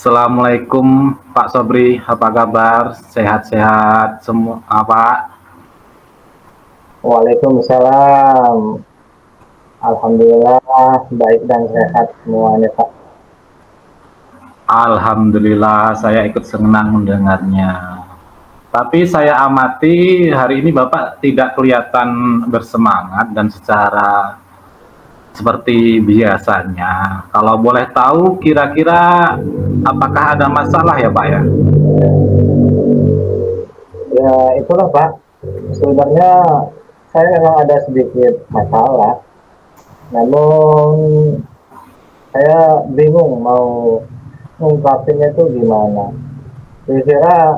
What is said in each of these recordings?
Assalamualaikum Pak Sobri, apa kabar? Sehat-sehat semua, Pak? Waalaikumsalam. Alhamdulillah baik dan sehat semuanya Pak. Alhamdulillah, saya ikut senang mendengarnya. Tapi saya amati hari ini Bapak tidak kelihatan bersemangat dan secara seperti biasanya. Kalau boleh tahu, kira-kira apakah ada masalah ya Pak ya? Ya itulah Pak. Sebenarnya saya memang ada sedikit masalah. Namun saya bingung mau mengungkapinnya itu gimana. Kira-kira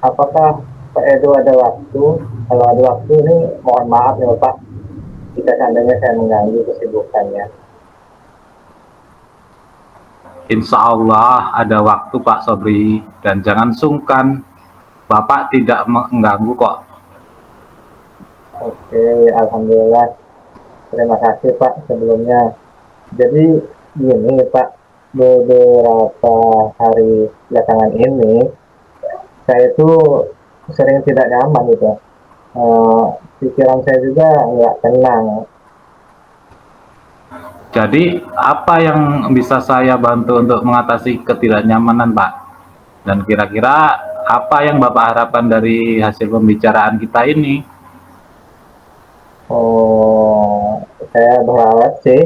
apakah Pak Edo ada waktu? Kalau ada waktu ini mohon maaf ya Pak. Jika seandainya saya mengganggu kesibukannya. Insya Allah ada waktu Pak Sobri, dan jangan sungkan, Bapak tidak mengganggu kok. Oke, Alhamdulillah. Terima kasih Pak sebelumnya. Jadi gini Pak, beberapa hari belakangan ini saya itu sering tidak nyaman gitu. Eh, Pikiran saya juga nggak tenang. Jadi, apa yang bisa saya bantu untuk mengatasi ketidaknyamanan, Pak? Dan kira-kira apa yang Bapak harapkan dari hasil pembicaraan kita ini? Oh, saya berharap sih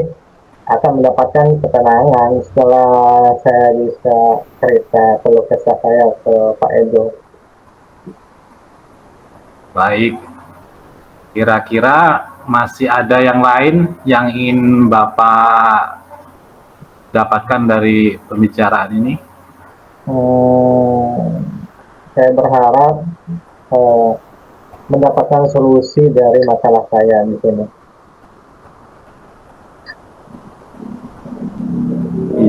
akan mendapatkan ketenangan setelah saya bisa cerita keluh kesah saya ke Pak Edo. Baik, kira-kira masih ada yang lain yang ingin Bapak dapatkan dari pembicaraan ini? Hmm, saya berharap eh, mendapatkan solusi dari masalah saya di sini.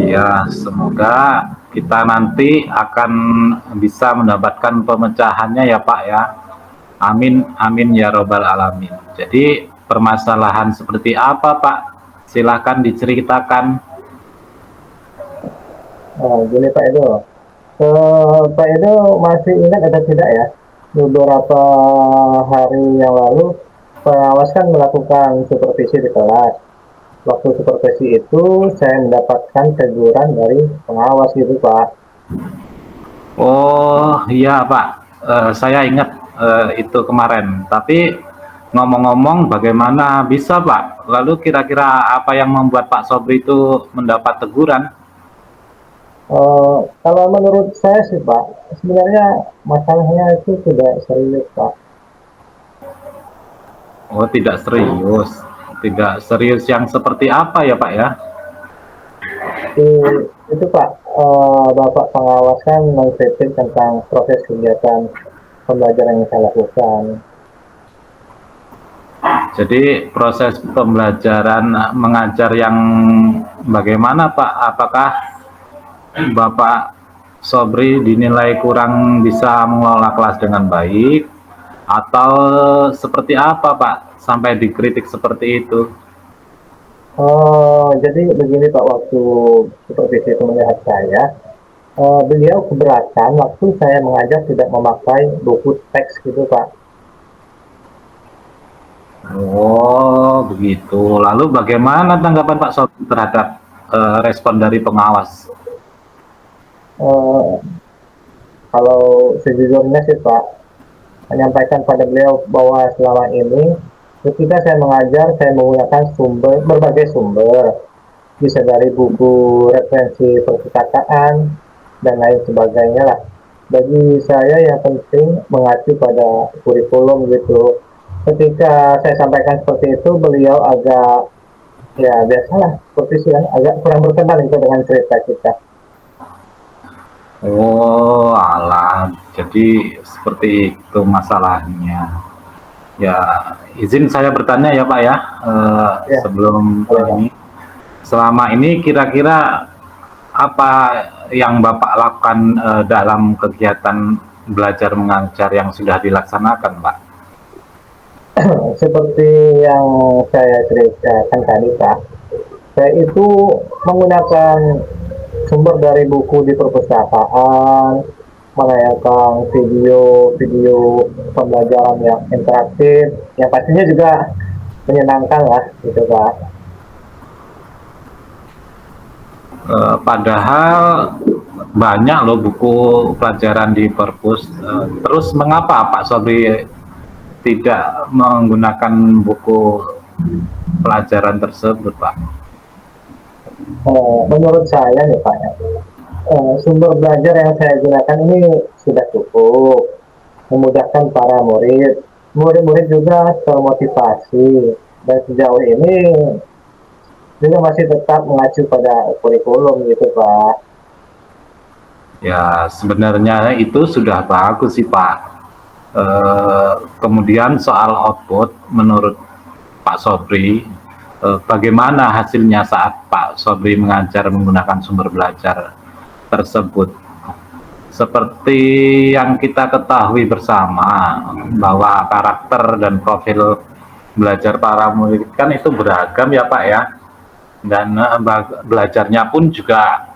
Iya, semoga kita nanti akan bisa mendapatkan pemecahannya ya Pak ya. Amin, amin ya robbal alamin. Jadi permasalahan seperti apa Pak? Silahkan diceritakan. Gini Pak Edo, Pak Edo masih ingat atau tidak ya, beberapa hari yang lalu pengawas kan melakukan supervisi di kelas. Waktu supervisi itu saya mendapatkan teguran dari pengawas gitu Pak. Oh iya Pak, saya ingat itu kemarin. Tapi ngomong-ngomong bagaimana bisa Pak? Lalu kira-kira apa yang membuat Pak Sobri itu mendapat teguran? Kalau menurut saya sih Pak, sebenarnya masalahnya itu tidak serius Pak. Oh tidak serius. Tidak serius yang seperti apa ya Pak ya? Di, itu Pak, Bapak pengawas kan mengkritik tentang proses kegiatan pembelajaran yang saya lakukan. Jadi proses pembelajaran mengajar yang bagaimana Pak? Apakah Bapak Sobri dinilai kurang bisa mengelola kelas dengan baik, atau seperti apa Pak sampai dikritik seperti itu? Jadi begini Pak, waktu supervisi itu melihat saya, beliau keberatan waktu saya mengajar tidak memakai buku teks gitu Pak. Oh begitu. Lalu bagaimana tanggapan Pak Sobri terhadap respon dari pengawas? Eh, Kalau sejujurnya sih Pak, menyampaikan pada beliau bahwa selama ini ketika saya mengajar, saya menggunakan berbagai sumber, bisa dari buku referensi perpustakaan dan lain sebagainya lah. Bagi saya yang penting mengacu pada kurikulum gitu. Ketika saya sampaikan seperti itu, beliau agak, ya biasalah seperti itu kan, agak kurang berkenan itu dengan cerita kita. Oh alah, jadi seperti itu masalahnya. Ya, izin saya bertanya ya Pak ya, Ya, sebelum boleh Pak. ini, selama ini kira-kira apa yang Bapak lakukan dalam kegiatan belajar mengajar yang sudah dilaksanakan Pak? Seperti yang saya ceritakan tadi Pak, saya itu menggunakan sumber dari buku di perpustakaan, menayangkan video-video pembelajaran yang interaktif, yang pastinya juga menyenangkan lah, gitu Pak. Padahal banyak loh buku pelajaran di perpus. Terus mengapa Pak Sobri tidak menggunakan buku pelajaran tersebut, Pak? Menurut saya nih Pak, sumber belajar yang saya gunakan ini sudah cukup memudahkan para murid. Murid-murid juga termotivasi dan sejauh ini juga masih tetap mengacu pada kurikulum gitu Pak. Ya, sebenarnya itu sudah bagus sih, Pak. Kemudian soal output, menurut Pak Sobri, bagaimana hasilnya saat Pak Sobri mengajar menggunakan sumber belajar tersebut? Seperti yang kita ketahui bersama, bahwa karakter dan profil belajar para murid kan itu beragam ya Pak ya, dan belajarnya pun juga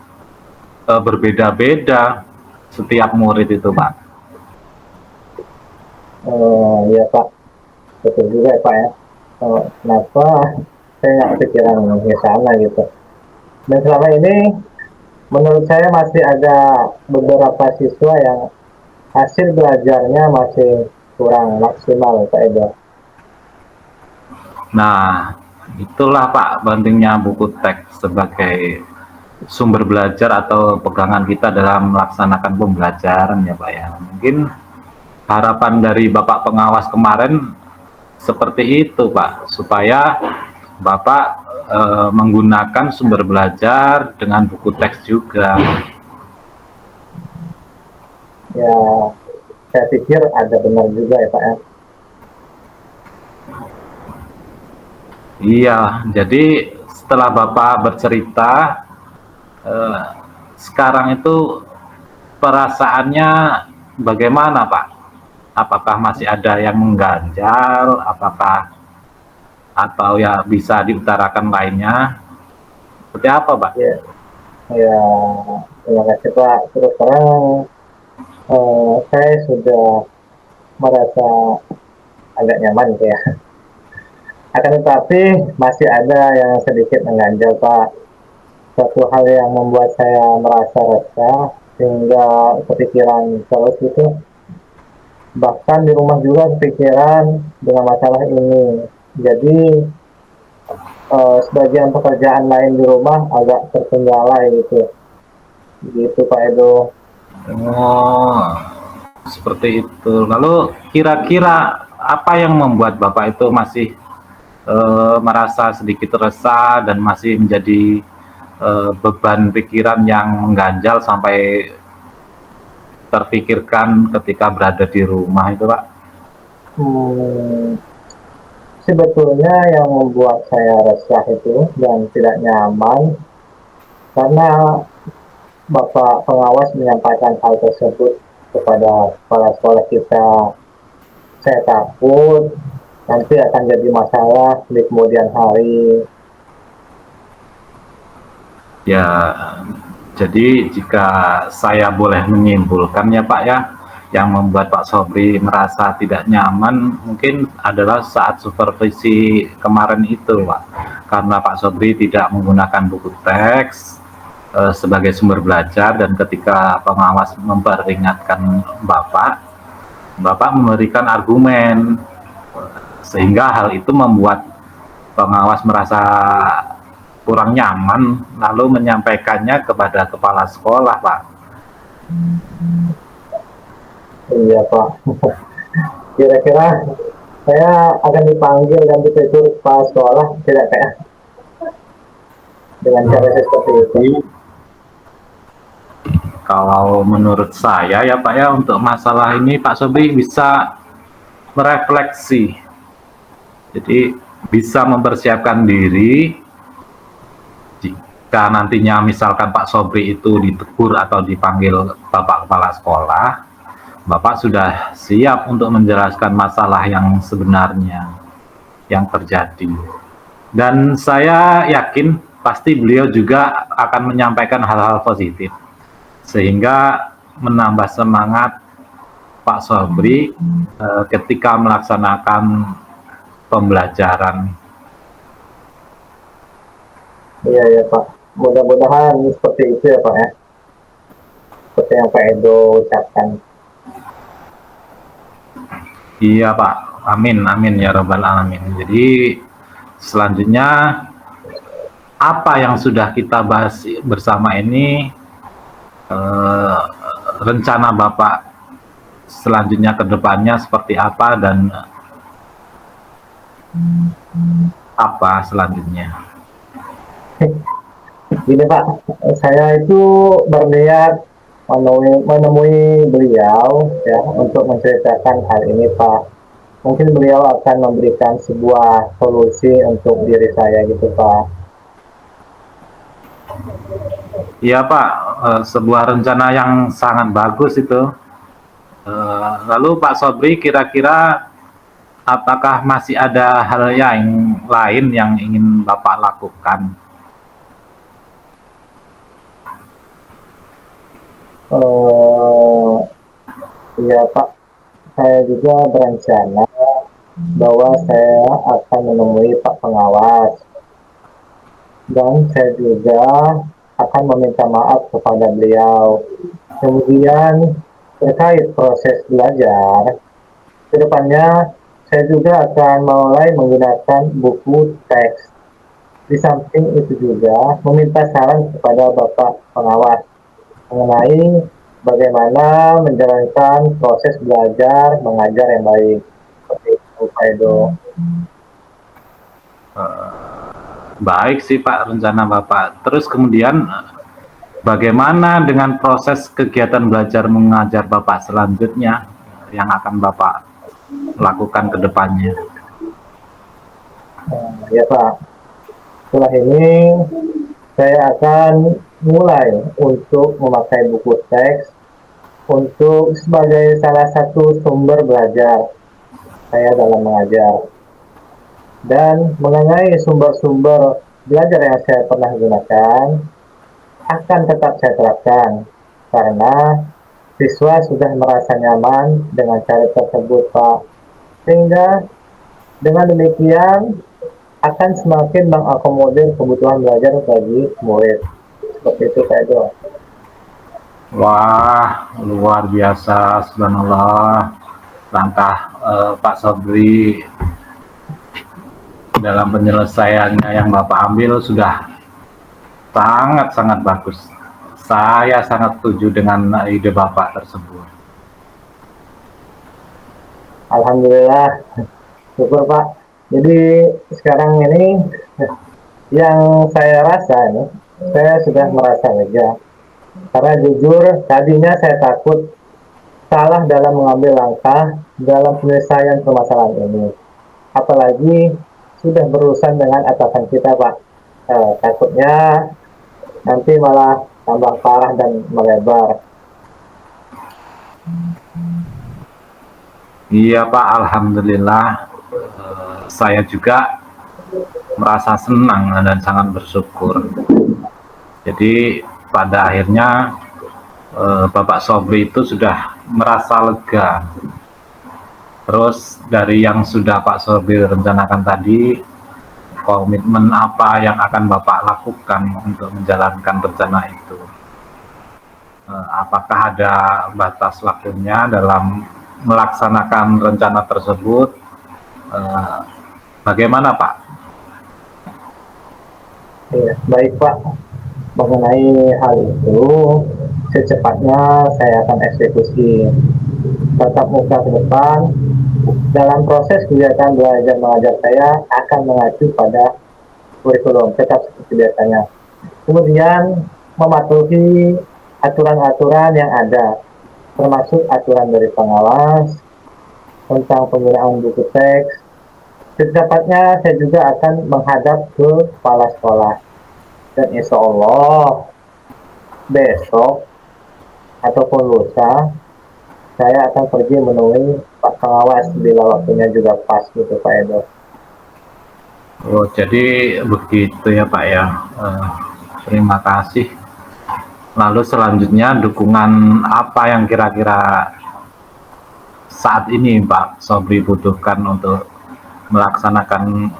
berbeda-beda setiap murid itu Pak. Ya Pak, betul juga ya Pak ya. Kenapa saya nggak kepikiran ke sana gitu. Dan selama ini menurut saya masih ada beberapa siswa yang hasil belajarnya masih kurang maksimal Pak Edo. Nah, itulah Pak pentingnya buku teks sebagai sumber belajar atau pegangan kita dalam melaksanakan pembelajaran ya Pak ya. Mungkin harapan dari Bapak pengawas kemarin seperti itu Pak, supaya Bapak menggunakan sumber belajar dengan buku teks juga. Ya, saya pikir ada benar juga ya Pak ya. Iya, jadi setelah Bapak bercerita, sekarang itu perasaannya bagaimana Pak? Apakah masih ada yang mengganjal? Apakah atau ya bisa diutarakan lainnya? Seperti apa Pak? Ya, ya terima kasih Pak. Terus terang saya sudah merasa agak nyaman gitu ya. Akan tetapi masih ada yang sedikit mengganjal Pak. Satu hal yang membuat saya merasa resah sehingga kepikiran terus itu. Bahkan di rumah juga kepikiran dengan masalah ini. Jadi sebagian pekerjaan lain di rumah agak terkendala gitu. Gitu Pak Edo. Oh, seperti itu. Lalu kira-kira apa yang membuat Bapak itu masih merasa sedikit resah dan masih menjadi beban pikiran yang mengganjal sampai terpikirkan ketika berada di rumah itu Pak? Sebetulnya yang membuat saya resah itu dan tidak nyaman karena Bapak pengawas menyampaikan hal tersebut kepada kepala sekolah kita. Saya takut nanti akan jadi masalah di kemudian hari. Ya, jadi jika saya boleh menyimpulkan ya Pak ya, yang membuat Pak Sobri merasa tidak nyaman mungkin adalah saat supervisi kemarin itu Pak. Karena Pak Sobri tidak menggunakan buku teks sebagai sumber belajar, dan ketika pengawas memperingatkan Bapak memberikan argumen, sehingga hal itu membuat pengawas merasa kurang nyaman, lalu menyampaikannya kepada kepala sekolah Pak. Iya Pak. Kira-kira saya akan dipanggil dan ditegur kepala sekolah tidak kayak dengan cara seperti itu? Kalau menurut saya ya Pak ya, untuk masalah ini Pak Sobri bisa merefleksi, jadi bisa mempersiapkan diri jika nantinya misalkan Pak Sobri itu ditegur atau dipanggil Bapak Kepala Sekolah, Bapak sudah siap untuk menjelaskan masalah yang sebenarnya yang terjadi. Dan saya yakin pasti beliau juga akan menyampaikan hal-hal positif sehingga menambah semangat Pak Sobri ketika melaksanakan pembelajaran. Iya ya Pak, mudah-mudahan seperti itu ya Pak ya, seperti yang Pak Edo ucapkan. Iya Pak, amin amin ya robbal alamin. Jadi selanjutnya apa yang sudah kita bahas bersama ini, rencana Bapak selanjutnya ke depannya seperti apa dan apa selanjutnya? Gini Pak, saya itu berniat menemui beliau ya untuk menceritakan hal ini Pak. Mungkin beliau akan memberikan sebuah solusi untuk diri saya gitu Pak. Iya Pak, sebuah rencana yang sangat bagus itu. Lalu Pak Sobri kira-kira apakah masih ada hal yang lain yang ingin Bapak lakukan? Iya Pak, saya juga berencana bahwa saya akan menemui Pak Pengawas dan saya juga akan meminta maaf kepada beliau. Kemudian terkait proses belajar, kedepannya saya juga akan mulai menggunakan buku teks. Di samping itu juga meminta saran kepada Bapak Pengawas mengenai bagaimana menjalankan proses belajar mengajar yang baik. Seperti itu Pak Edo. Baik sih Pak rencana Bapak. Terus kemudian bagaimana dengan proses kegiatan belajar mengajar Bapak selanjutnya yang akan Bapak lakukan ke depannya? Ya Pak, setelah ini saya akan mulai untuk memakai buku teks untuk sebagai salah satu sumber belajar saya dalam mengajar. Dan mengenai sumber-sumber belajar yang saya pernah gunakan, akan tetap saya terapkan karena siswa sudah merasa nyaman dengan cara tersebut Pak. Sehingga dengan demikian akan semakin mengakomodir kebutuhan belajar bagi murid. Seperti itu Pak Edo. Wah, luar biasa, subhanallah. Langkah Pak Sobri dalam penyelesaiannya yang Bapak ambil sudah sangat-sangat bagus. Saya sangat setuju dengan ide Bapak tersebut. Alhamdulillah, syukur Pak. Jadi sekarang ini yang saya rasa ini, saya sudah merasa lega. Karena jujur tadinya saya takut salah dalam mengambil langkah dalam penyelesaian permasalahan ini. Apalagi sudah berurusan dengan atasan kita Pak. Takutnya nanti malah tambah parah dan melebar. Iya Pak, alhamdulillah. Saya juga merasa senang dan sangat bersyukur. Jadi pada akhirnya Bapak Sobri itu sudah merasa lega. Terus dari yang sudah Pak Sobri rencanakan tadi, komitmen apa yang akan Bapak lakukan untuk menjalankan rencana itu? Apakah ada batas waktunya dalam melaksanakan rencana tersebut? Bagaimana Pak? Ya, baik Pak. Mengenai hal itu, secepatnya saya akan eksekusi. Tatap muka ke depan, dalam proses kegiatan belajar mengajar saya akan mengacu pada kurikulum, tetap seperti biasanya. Kemudian mematuhi aturan-aturan yang ada, termasuk aturan dari pengawas tentang penggunaan buku teks. Secepatnya saya juga akan menghadap ke kepala sekolah. Dan insya Allah besok ataupun lusa saya akan pergi menemui Pak Pengawas bila waktunya juga pas gitu Pak Edo. Oh, jadi begitu ya Pak ya. Eh, Terima kasih. Lalu selanjutnya dukungan apa yang kira-kira saat ini Pak Sobri butuhkan untuk melaksanakan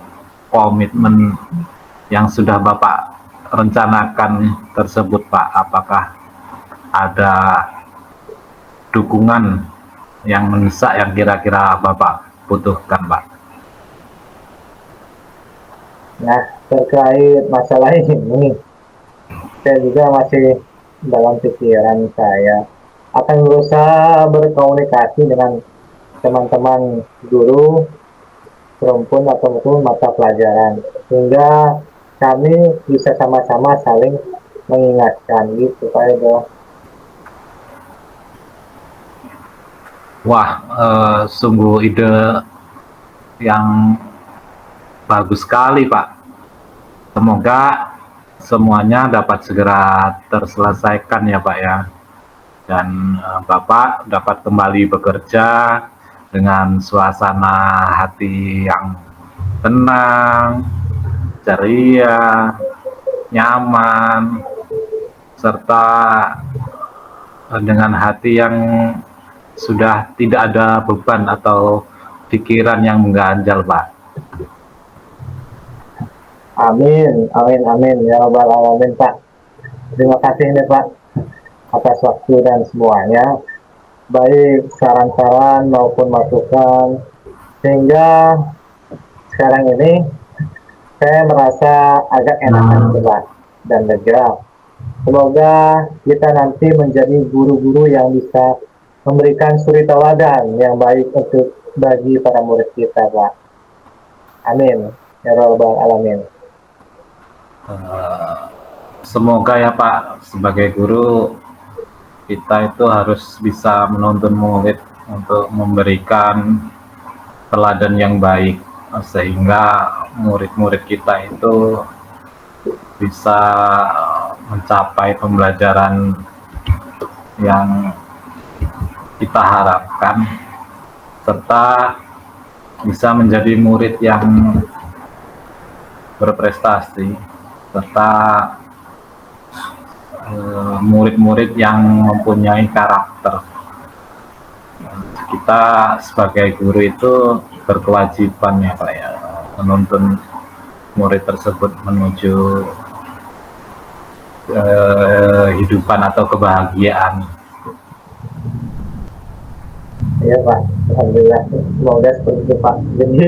komitmen yang sudah Bapak rencanakan tersebut Pak? Apakah ada dukungan yang mendesak yang kira-kira Bapak butuhkan Pak? Nah, terkait masalah ini, saya juga masih dalam pikiran saya akan berusaha berkomunikasi dengan teman-teman guru rumpun ataupun mata pelajaran sehingga kami bisa sama-sama saling mengingatkan gitu Pak Edo. Wah, sungguh ide yang bagus sekali Pak. Semoga semuanya dapat segera terselesaikan ya Pak ya. Dan Bapak dapat kembali bekerja dengan suasana hati yang tenang, ceria, nyaman, serta dengan hati yang sudah tidak ada beban atau pikiran yang mengganjal Pak. Amin, amin, amin ya Rabbal Alamin Pak. Terima kasih nih Pak atas waktu dan semuanya, baik saran-saran maupun masukan, sehingga sekarang ini saya merasa agak enakan Pak dan lega. Semoga kita nanti menjadi guru-guru yang bisa memberikan suri tauladan yang baik untuk bagi para murid kita Pak. Amin ya Rabbal Alamin. Semoga ya Pak, sebagai guru kita itu harus bisa menuntun murid untuk memberikan teladan yang baik sehingga murid-murid kita itu bisa mencapai pembelajaran yang kita harapkan serta bisa menjadi murid yang berprestasi serta murid-murid yang mempunyai karakter. Kita sebagai guru itu berkewajiban ya Pak ya, menuntun murid tersebut menuju kehidupan atau kebahagiaan. Ya Pak, alhamdulillah, semoga seperti itu Pak. Jadi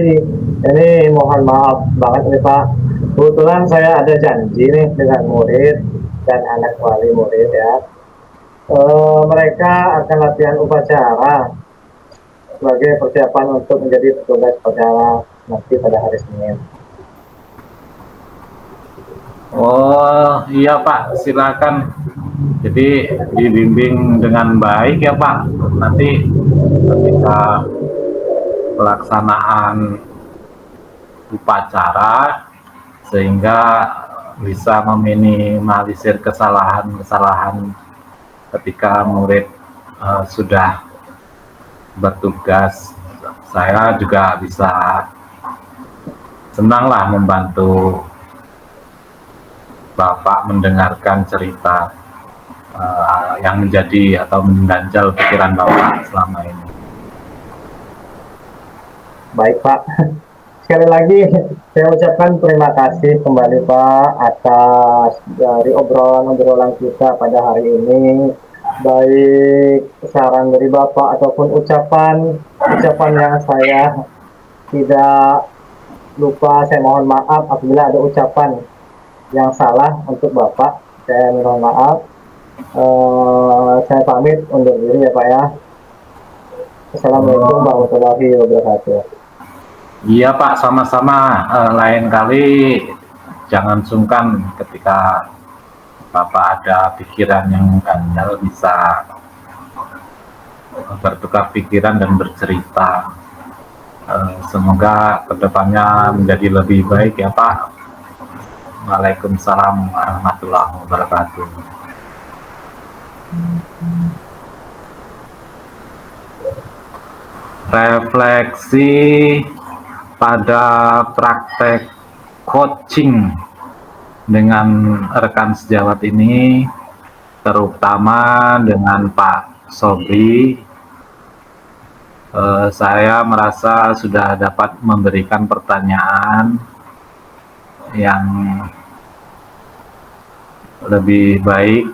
ini mohon maaf banget nih Pak, kebetulan saya ada janji nih dengan murid dan anak wali murid ya. Mereka akan latihan upacara sebagai persiapan untuk menjadi petugas upacara nanti pada hari Senin. Oh iya Pak, silakan. Jadi dibimbing dengan baik ya Pak. Nanti ketika pelaksanaan upacara sehingga bisa meminimalisir kesalahan-kesalahan ketika murid sudah bertugas. Saya juga bisa senanglah membantu Bapak mendengarkan cerita yang menjadi atau mengganjal pikiran Bapak selama ini. Baik Pak, sekali lagi saya ucapkan terima kasih kembali Pak atas dari obrolan-obrolan kita pada hari ini, baik saran dari Bapak ataupun ucapan yang saya tidak lupa. Saya mohon maaf apabila ada ucapan yang salah untuk Bapak, saya mohon maaf. Saya pamit undur diri ya Pak ya. Assalamualaikum warahmatullahi wabarakatuh. Iya Pak, sama-sama. Lain kali jangan sungkan ketika Bapak ada pikiran yang ganjal bisa bertukar pikiran dan bercerita. Semoga kedepannya menjadi lebih baik ya Pak. Waalaikumsalam warahmatullahi wabarakatuh. Refleksi pada praktek coaching dengan rekan sejawat ini, terutama dengan Pak Sobri. Saya merasa sudah dapat memberikan pertanyaan yang lebih baik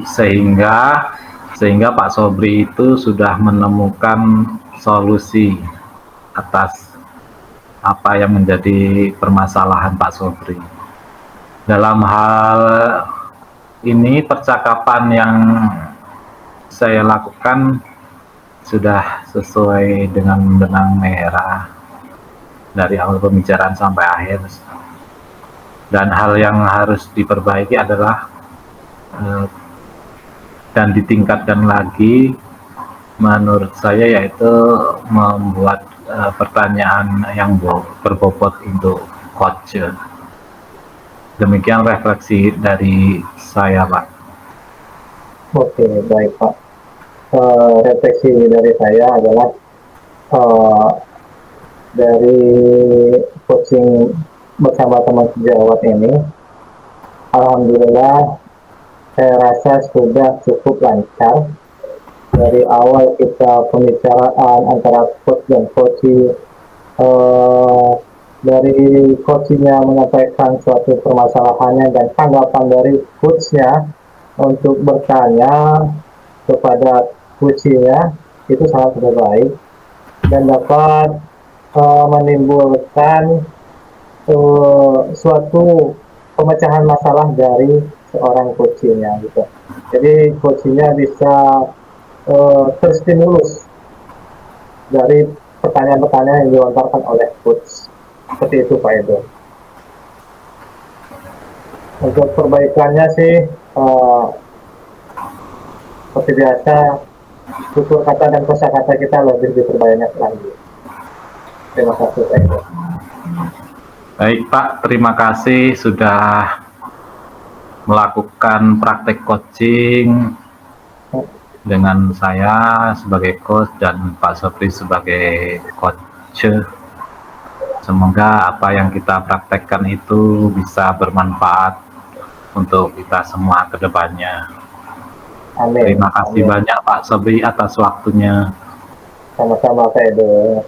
sehingga Pak Sobri itu sudah menemukan solusi atas apa yang menjadi permasalahan Pak Sobri. Dalam hal ini, percakapan yang saya lakukan sudah sesuai dengan benang merah dari awal pembicaraan sampai akhir. Dan hal yang harus diperbaiki adalah dan ditingkatkan lagi menurut saya, yaitu membuat pertanyaan yang berbobot untuk coach. Demikian refleksi dari saya, Pak. Oke, baik Pak. Refleksi dari saya adalah dari coaching bersama teman sejawat ini, alhamdulillah saya rasa sudah cukup lancar. Dari awal kita pembicaraan antara coach dan coachee, dari coachnya menyampaikan suatu permasalahannya dan tanggapan dari coachnya untuk bertanya kepada coachnya itu sangat baik dan dapat menimbulkan suatu pemecahan masalah dari seorang coachnya gitu. Jadi coachnya bisa terstimulus dari pertanyaan-pertanyaan yang dilontarkan oleh coach. Seperti itu Pak Edo. Untuk perbaikannya sih seperti biasa, tutur kata dan kosakata kita lebih diperbanyak lagi. Terima kasih Pak Edo. Baik Pak, terima kasih sudah melakukan praktek coaching dengan saya sebagai coach dan Pak Sobri sebagai coach. Semoga apa yang kita praktekkan itu bisa bermanfaat untuk kita semua ke depannya. Amin. Terima kasih banyak Pak Sobri atas waktunya. Sama-sama Pak Edo.